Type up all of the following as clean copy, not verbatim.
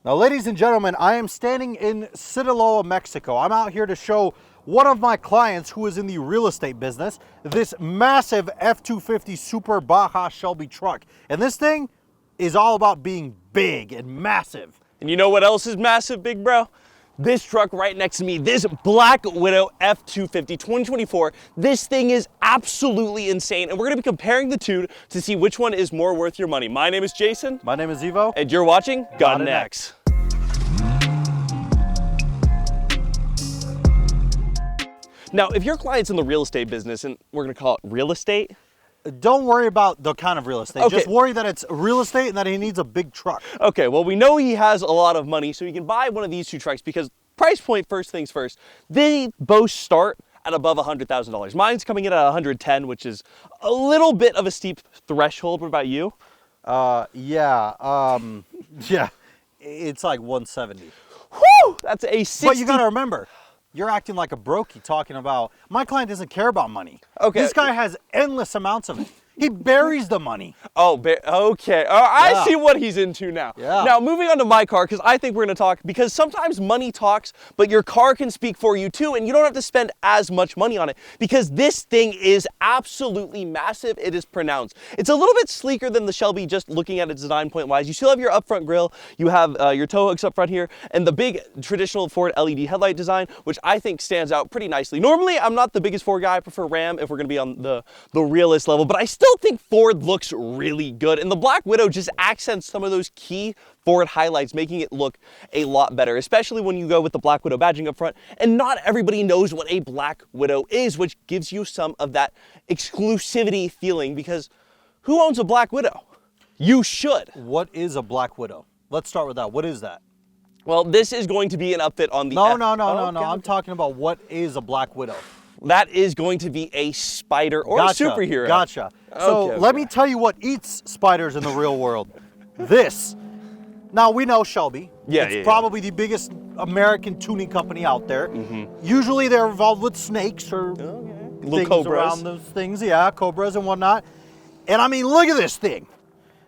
Now, ladies and gentlemen, I am standing in Sinaloa, Mexico. I'm out here to show one of my clients who is in the real estate business this massive F-250 Super Baja Shelby truck. And this thing is all about being big and massive. And you know what else is massive, big bro? This truck right next to me, this Black Widow F-250 2024, this thing is absolutely insane. And we're gonna be comparing the two to see which one is more worth your money. My name is Jason. My name is Evo. And you're watching Got It X. Now, if your client's in the real estate business, and we're gonna call it real estate, don't worry about the kind of real estate. Okay. Just worry that it's real estate and that he needs a big truck. Okay, well, we know he has a lot of money, so he can buy one of these two trucks because price point, first things first, they both start at above $100,000. Mine's coming in at 110, which is a little bit of a steep threshold. What about you? Yeah, it's like 170. Whew, that's a 60. But you gotta remember, you're acting like a brokey talking about, my client doesn't care about money. Okay. This guy has endless amounts of it. He buries the money. Oh, okay. I see what he's into now. Yeah. Now, moving on to my car, because I think we're going to talk, because sometimes money talks, but your car can speak for you too, and you don't have to spend as much money on it, because this thing is absolutely massive. It is pronounced. It's a little bit sleeker than the Shelby, just looking at it design point-wise. You still have your upfront grille, you have your tow hooks up front here, and the big traditional Ford LED headlight design, which I think stands out pretty nicely. Normally, I'm not the biggest Ford guy. I prefer Ram if we're going to be on the realist level, but I still think Ford looks really good, and the Black Widow just accents some of those key Ford highlights, making it look a lot better, especially when you go with the Black Widow badging up front. And not everybody knows what a Black Widow is, which gives you some of that exclusivity feeling, because who owns a Black Widow? You should. What is a Black Widow? Let's start with that. What is that? Well, this is going to be an upfit on the No. I'm talking about what is a Black Widow. That is going to be a spider or a superhero. Gotcha. So let me tell you what eats spiders in the real world. This. Now, we know Shelby. It's probably the biggest American tuning company out there. Usually they're involved with snakes or little things cobras around those things. Yeah, cobras and whatnot. And I mean, look at this thing.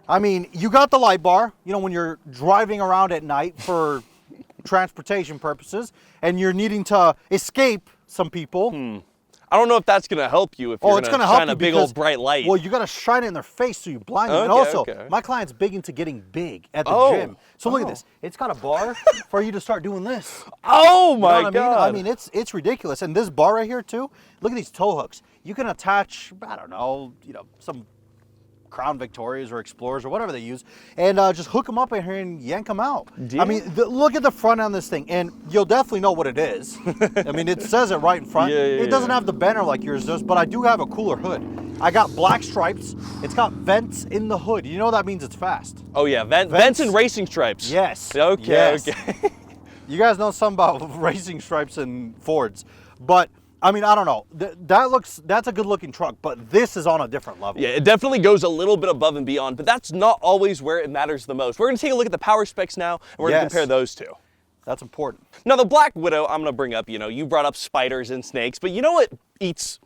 I mean, you got the light bar, you know, when you're driving around at night for transportation purposes and you're needing to escape some people. I don't know if that's going to help you if you're going to shine a big old bright light. Well, you got to shine it in their face so you blind them. And also, my client's big into getting big at the gym. So look at this. It's got a bar for you to start doing this. Oh my God. I mean, it's ridiculous. And this bar right here too, look at these tow hooks. You can attach, I don't know, some Crown Victorias or Explorers or whatever they use, and just hook them up in here and yank them out. I mean, look at the front on this thing, and you'll definitely know what it is. I mean, it says it right in front. It doesn't have the banner like yours does, but I do have a cooler hood. I got black stripes. It's got vents in the hood. You know that means it's fast. Oh yeah, vents and racing stripes. Yes. Okay, yes. okay. You guys know something about racing stripes and Fords, but I mean, I don't know. That's a good looking truck, but this is on a different level. Yeah, it definitely goes a little bit above and beyond, but that's not always where it matters the most. We're gonna take a look at the power specs now, and we're gonna compare those two. That's important. Now the Black Widow, I'm gonna bring up, you brought up spiders and snakes, but you know what eats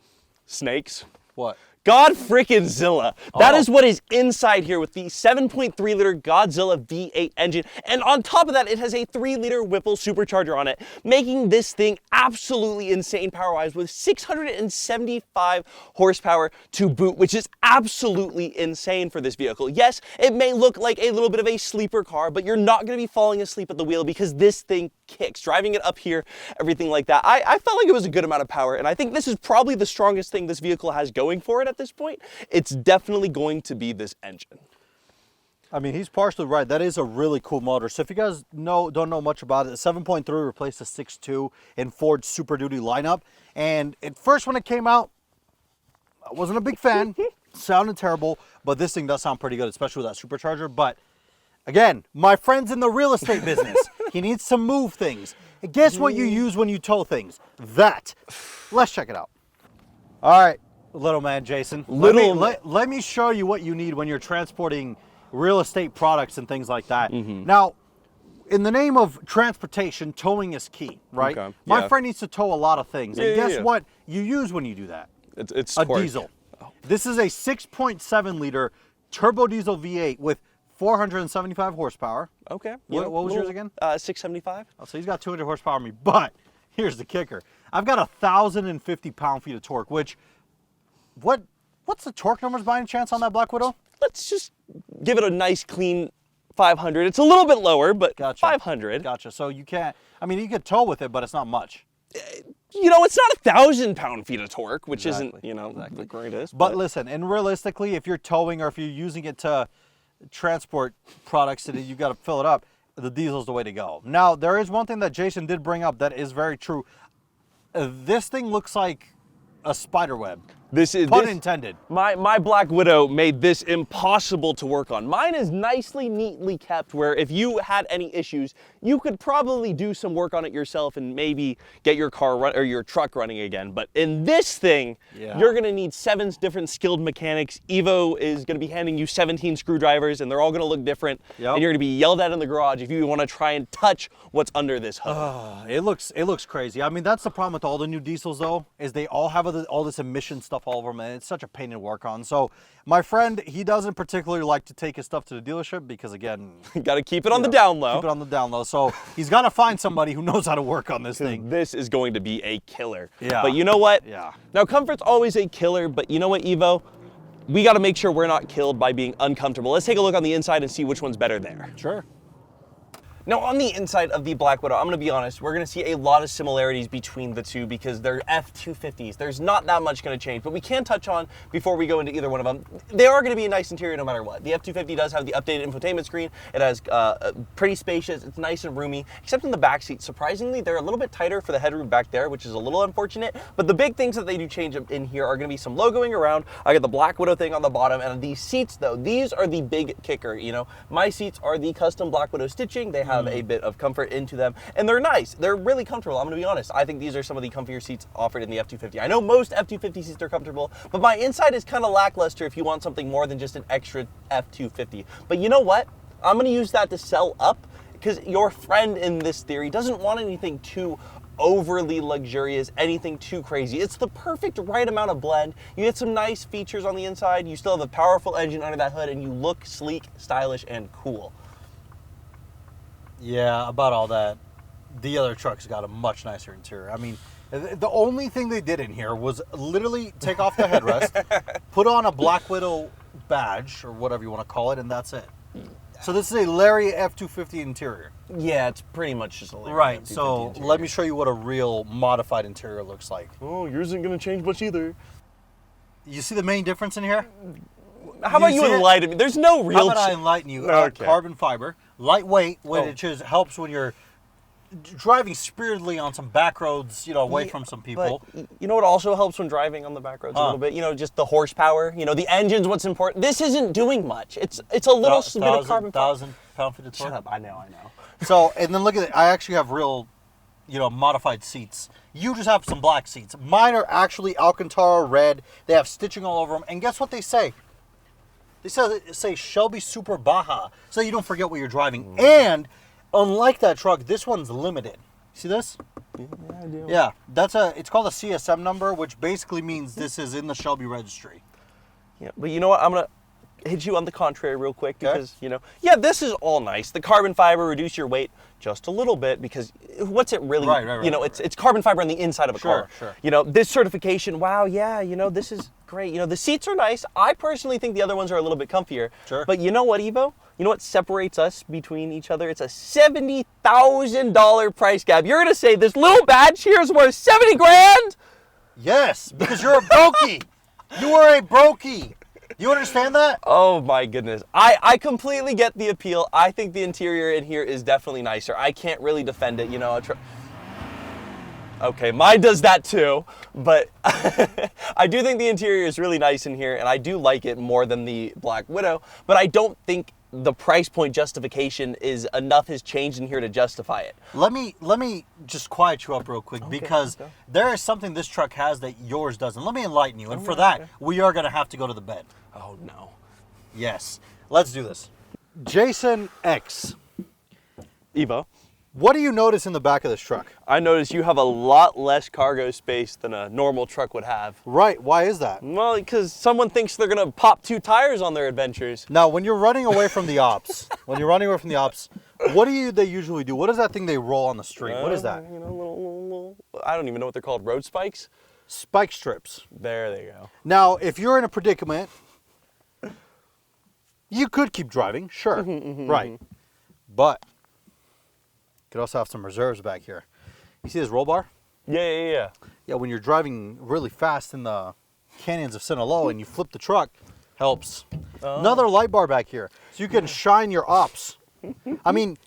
snakes? What? God frickin' Zilla. That is what is inside here with the 7.3 liter Godzilla V8 engine. And on top of that, it has a 3 liter Whipple supercharger on it, making this thing absolutely insane power-wise with 675 horsepower to boot, which is absolutely insane for this vehicle. Yes, it may look like a little bit of a sleeper car, but you're not gonna be falling asleep at the wheel because this thing kicks. Driving it up here, everything like that. I felt like it was a good amount of power, and I think this is probably the strongest thing this vehicle has going for it at this point. It's definitely going to be this engine. I mean, he's partially right. That is a really cool motor. So if you guys don't know much about it, the 7.3 replaced the 6.2 in Ford's Super Duty lineup. And at first when it came out, I wasn't a big fan. Sounded terrible, but this thing does sound pretty good, especially with that supercharger. But again, my friend's in the real estate business. He needs to move things. And guess what you use when you tow things? That. Let's check it out. All right, little man Jason. Let me show you what you need when you're transporting real estate products and things like that. Now, in the name of transportation, towing is key, right? Okay. My friend needs to tow a lot of things. And guess what you use when you do that? It's a diesel. This is a 6.7 liter turbo diesel V8 with 475 horsepower. Okay. What was yours again? 675. Oh, so he's got 200 horsepower on me, but here's the kicker. I've got 1,050 pound-feet of torque, which, what's the torque numbers by any chance on that Black Widow? Let's just give it a nice clean 500. It's a little bit lower, but Gotcha. 500. Gotcha. So you can't, I mean, you could tow with it, but it's not much. You know, it's not 1,000 pound-feet of torque, which Exactly. isn't, you know, the greatest. But listen, and realistically, if you're towing or if you're using it to transport products, you got to fill it up, the diesel's the way to go. Now, there is one thing that Jason did bring up that is very true. This thing looks like a spider web. Pun intended. My Black Widow made this impossible to work on. Mine is nicely, neatly kept where if you had any issues, you could probably do some work on it yourself and maybe get your car or your truck running again. But in this thing, you're gonna need 7 different skilled mechanics. Evo is gonna be handing you 17 screwdrivers and they're all gonna look different. And you're gonna be yelled at in the garage if you wanna try and touch what's under this hood. It looks crazy. I mean, that's the problem with all the new diesels though, is they all have all this emission stuff all over them, and it's such a pain to work on. So my friend, he doesn't particularly like to take his stuff to the dealership because again, you gotta keep it on the down low. Keep it on the down low. So he's got to find somebody who knows how to work on this thing. This is going to be a killer. Yeah. But you know what? Yeah. Now comfort's always a killer, but you know what, Evo? We gotta make sure we're not killed by being uncomfortable. Let's take a look on the inside and see which one's better there. Sure. Now on the inside of the Black Widow, I'm gonna be honest, we're gonna see a lot of similarities between the two because they're F-250s. There's not that much gonna change, but we can touch on, before we go into either one of them, they are gonna be a nice interior no matter what. The F-250 does have the updated infotainment screen. It has pretty spacious, it's nice and roomy, except in the back seat. Surprisingly, they're a little bit tighter for the headroom back there, which is a little unfortunate, but the big things that they do change in here are gonna be some logoing around. I got the Black Widow thing on the bottom, and these seats though, these are the big kicker, you know. My seats are the custom Black Widow stitching. They have a bit of comfort into them, and they're nice. They're really comfortable. I'm gonna be honest. I think these are some of the comfier seats offered in the F-250. I know most F-250 seats are comfortable, but my inside is kind of lackluster if you want something more than just an extra F-250. But you know what? I'm gonna use that to sell up, because your friend in this theory doesn't want anything too overly luxurious, anything too crazy. It's the perfect right amount of blend. You get some nice features on the inside. You still have a powerful engine under that hood, and you look sleek, stylish, and cool. Yeah, about all that. The other truck's got a much nicer interior. I mean, the only thing they did in here was literally take off the headrest, put on a Black Widow badge, or whatever you want to call it, and that's it. So this is a Larry F-250 interior. Yeah, it's pretty much just a Larry Right, F-250 so interior. let me show you what a real modified interior looks like. Oh, yours isn't going to change much either. You see the main difference in here? How about you enlighten me? There's no real... How about I enlighten you? Okay. Carbon fiber, lightweight, which helps when you're driving spiritedly on some back roads, you know, away from some people. But you know what also helps when driving on the back roads a little bit? You know, just the horsepower. You know, the engine's what's important. This isn't doing much. It's a little bit of carbon fiber. 1,000 pound-feet of torque. Shut up. I know. So, and then look at it. I actually have real, you know, modified seats. You just have some black seats. Mine are actually Alcantara red. They have stitching all over them. And guess what they say? They say Shelby Super Baja, so you don't forget what you're driving. And unlike that truck, this one's limited. See this? Yeah, I do. Yeah, it's called a CSM number, which basically means this is in the Shelby registry. Yeah, but you know what? I'm gonna hit you on the contrary real quick because you know, yeah, this is all nice. The carbon fiber reduce your weight just a little bit because what's it really? Right, you know, it's carbon fiber on the inside of a car. Sure. You know, this certification. Wow, yeah, you know, this is great. You know, the seats are nice. I personally think the other ones are a little bit comfier. Sure. But you know what, Evo? You know what separates us between each other? It's a $70,000 price gap. You're gonna say this little badge here is worth 70 grand? Yes, because you're a brokey. You are a brokey. You understand that? Oh my goodness. I completely get the appeal. I think the interior in here is definitely nicer. I can't really defend it, you know. Okay, mine does that too, but I do think the interior is really nice in here, and I do like it more than the Black Widow, but I don't think the price point justification is enough has changed in here to justify it. Let me just quiet you up real quick because there is something this truck has that yours doesn't. Let me enlighten you, and for that, we are going to have to go to the bed. Oh no. Yes, let's do this. Jason X. Evo. What do you notice in the back of this truck? I notice you have a lot less cargo space than a normal truck would have. Right, why is that? Well, because someone thinks they're gonna pop 2 tires on their adventures. Now, when you're running away from the ops, what do they usually do? What is that thing they roll on the street? What is that? You know, little, I don't even know what they're called. Road spikes? Spike strips. There they go. Now, if you're in a predicament, you could keep driving, sure, right. But you could also have some reserves back here. You see this roll bar? Yeah. Yeah, when you're driving really fast in the canyons of Sinaloa and you flip the truck, helps. Oh. Another light bar back here, so you can shine your ops. I mean,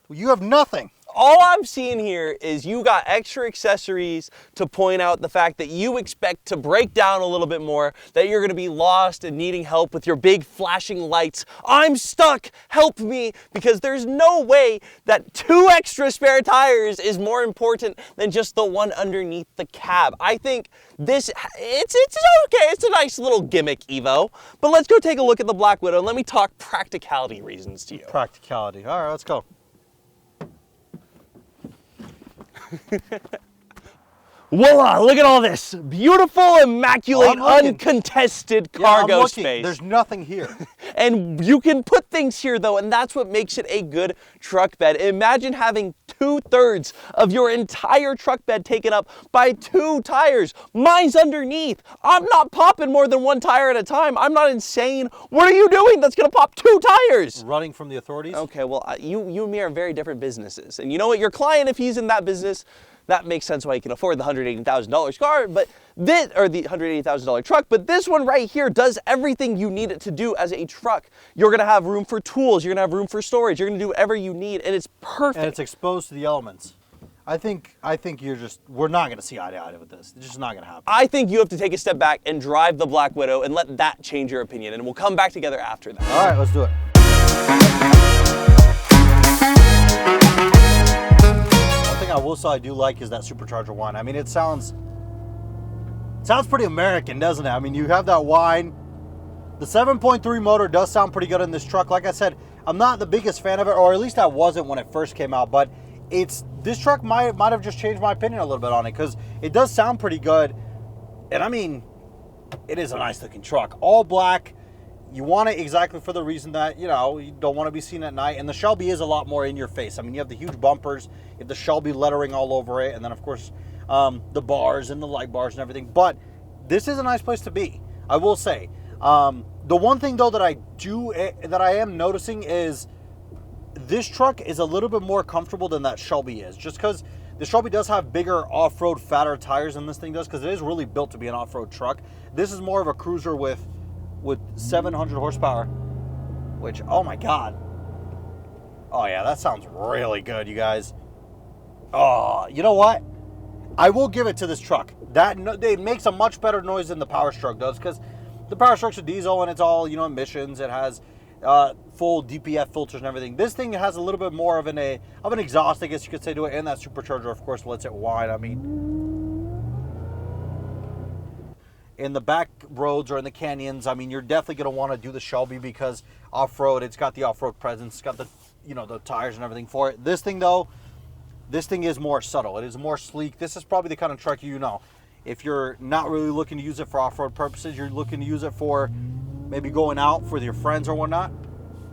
you have nothing. All I'm seeing here is you got extra accessories to point out the fact that you expect to break down a little bit more, that you're gonna be lost and needing help with your big flashing lights. I'm stuck, help me, because there's no way that 2 extra spare tires is more important than just the one underneath the cab. I think it's okay, it's a nice little gimmick, Evo, but let's go take a look at the Black Widow and let me talk practicality reasons to you. Practicality, all right, let's go. Voila, look at all this. Beautiful, immaculate, uncontested cargo space. There's nothing here. And you can put things here though, and that's what makes it a good truck bed. Imagine having 2/3 of your entire truck bed taken up by 2 tires. Mine's underneath. I'm not popping more than 1 tire at a time. I'm not insane. What are you doing that's gonna pop 2 tires? Running from the authorities? Okay, well, you and me are very different businesses. And you know what, your client, if he's in that business, that makes sense why he can afford the $180,000 car, but this, or the $180,000 truck, but this one right here does everything you need it to do as a truck. You're gonna have room for tools, you're gonna have room for storage, you're gonna do whatever you need, and it's perfect. And it's exposed to the elements. I think we're not gonna see eye to eye with this. It's just not gonna happen. I think you have to take a step back and drive the Black Widow and let that change your opinion, and we'll come back together after that. All right, let's do it. I will say I do like is that Supercharger whine. I mean, it sounds pretty American, doesn't it? I mean, you have that whine. The 7.3 motor does sound pretty good in this truck. Like I said, I'm not the biggest fan of it, or at least I wasn't when it first came out, but this truck might have just changed my opinion a little bit on it, because it does sound pretty good. And I mean, it is a nice looking truck. All black. You want it exactly for the reason that, you know, you don't want to be seen at night. And the Shelby is a lot more in your face. I mean, you have the huge bumpers, you have the Shelby lettering all over it, and then, of course, the bars and the light bars and everything. But this is a nice place to be, I will say. The one thing, though, that I am noticing is this truck is a little bit more comfortable than that Shelby is. Just because the Shelby does have bigger off-road, fatter tires than this thing does, because it is really built to be an off-road truck. This is more of a cruiser with 700 horsepower, which, oh my God. Oh yeah, that sounds really good, you guys. Oh, you know what? I will give it to this truck. It makes a much better noise than the Power Stroke does, because the Power Stroke's a diesel and it's all, you know, emissions. It has full DPF filters and everything. This thing has a little bit more of an exhaust, I guess you could say, to it, and that Supercharger, of course, lets it whine. I mean, in the back roads or in the canyons, I mean, you're definitely going to want to do the Shelby, because off-road, it's got the off-road presence, it's got the, you know, the tires and everything for it. This thing, though, this thing is more subtle. It is more sleek. This is probably the kind of truck, you know, if you're not really looking to use it for off-road purposes, you're looking to use it for maybe going out with your friends or whatnot,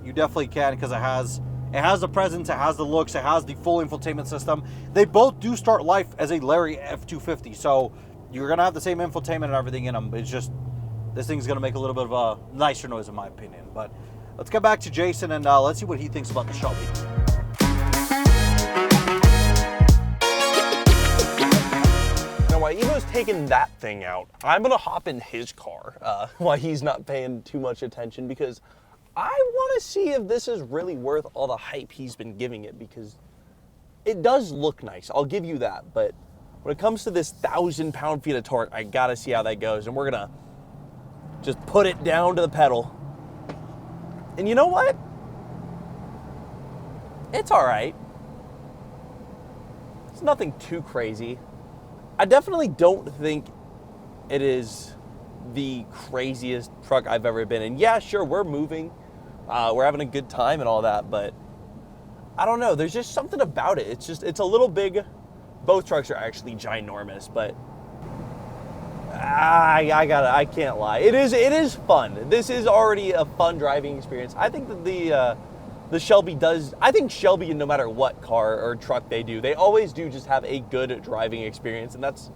you definitely can, because it has the presence, it has the looks, it has the full infotainment system. They both do start life as a Larry F-250, so you're going to have the same infotainment and everything in them. It's just, this thing's going to make a little bit of a nicer noise, in my opinion. But let's get back to Jason and let's see what he thinks about the Shelby. Now, while Evo's taking that thing out, I'm going to hop in his car while he's not paying too much attention, because I want to see if this is really worth all the hype he's been giving it, because it does look nice. I'll give you that, but when it comes to this 1,000 pound-feet of torque, I gotta see how that goes, and we're gonna just put it down to the pedal. And you know what? It's all right. It's nothing too crazy. I definitely don't think it is the craziest truck I've ever been in. Yeah, sure, we're moving, we're having a good time and all that, but I don't know. There's just something about it. It's a little big. Both trucks are actually ginormous, but I can't lie. It is fun. This is already a fun driving experience. I think that the Shelby does. I think Shelby, no matter what car or truck they do, they always do just have a good driving experience, and that's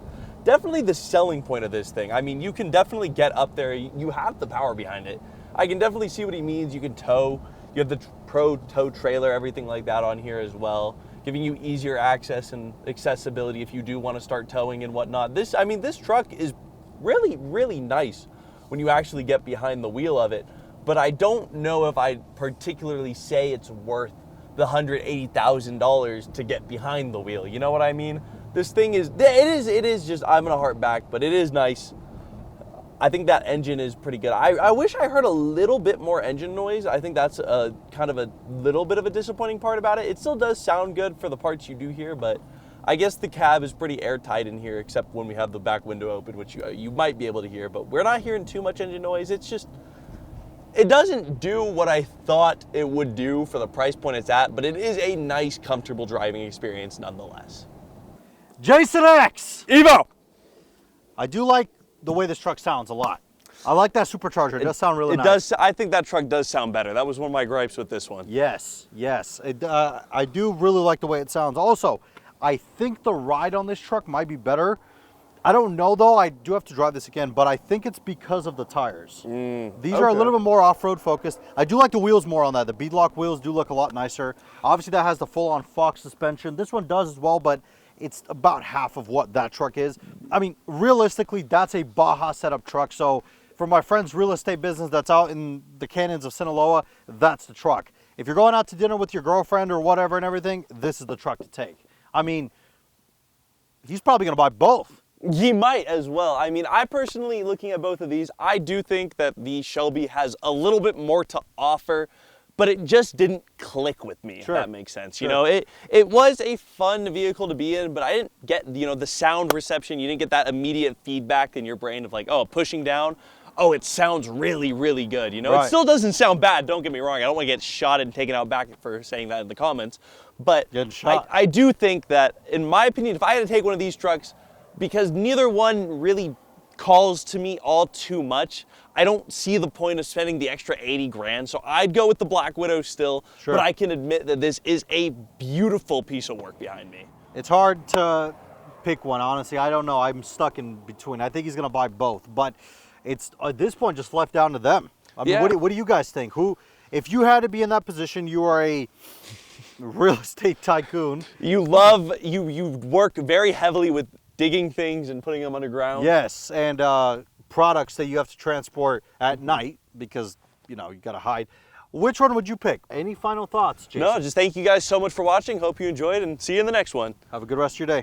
definitely the selling point of this thing. I mean, you can definitely get up there. You have the power behind it. I can definitely see what he means. You can tow. You have the Pro tow trailer, everything like that on here as well, giving you easier access and accessibility if you do want to start towing and whatnot. This truck is really, really nice when you actually get behind the wheel of it, but I don't know if I'd particularly say it's worth the $180,000 to get behind the wheel. You know what I mean? This thing is, it is just, I'm gonna harp back, but it is nice. I think that engine is pretty good. I wish I heard a little bit more engine noise. I think that's a kind of a little bit of a disappointing part about it. It still does sound good for the parts you do hear, but I guess the cab is pretty airtight in here, except when we have the back window open, which you might be able to hear, but we're not hearing too much engine noise. It's just, it doesn't do what I thought it would do for the price point it's at, but it is a nice, comfortable driving experience nonetheless. Jason X! Evo! I do like the way this truck sounds a lot. I like that Supercharger. It does sound really nice. It does. I think that truck does sound better. That was one of my gripes with this one. Yes, yes. I do really like the way it sounds. Also, I think the ride on this truck might be better. I don't know though. I do have to drive this again, but I think it's because of the tires. These are a little bit more off-road focused. I do like the wheels more on that. The beadlock wheels do look a lot nicer. Obviously, that has the full-on Fox suspension. This one does as well, but it's about half of what that truck is. I mean, realistically, that's a Baja setup truck. So for my friend's real estate business that's out in the canyons of Sinaloa, that's the truck. If you're going out to dinner with your girlfriend or whatever and everything, this is the truck to take. I mean, he's probably gonna buy both. He might as well. I mean, I personally, looking at both of these, I do think that the Shelby has a little bit more to offer, but it just didn't click with me, Sure. if that makes sense. Sure. You know, it was a fun vehicle to be in, but I didn't get, you know, the sound reception. You didn't get that immediate feedback in your brain of like, oh, pushing down, oh, it sounds really, really good. You know, Right. It still doesn't sound bad, don't get me wrong. I don't want to get shot and taken out back for saying that in the comments, but Getting shot. I do think that, in my opinion, if I had to take one of these trucks, because neither one really calls to me all too much, I don't see the point of spending the extra 80 grand. So I'd go with the Black Widow still, Sure. but I can admit that this is a beautiful piece of work behind me. It's hard to pick one, honestly. I don't know. I'm stuck in between. I think he's gonna buy both, but it's at this point just left down to them. I mean, Yeah. what do you guys think? Who, if you had to be in that position, you are a real estate tycoon. You work very heavily with digging things and putting them underground. Yes, and products that you have to transport at night because, you know, you gotta hide. Which one would you pick? Any final thoughts, Jason? No, just thank you guys so much for watching. Hope you enjoyed, and see you in the next one. Have a good rest of your day.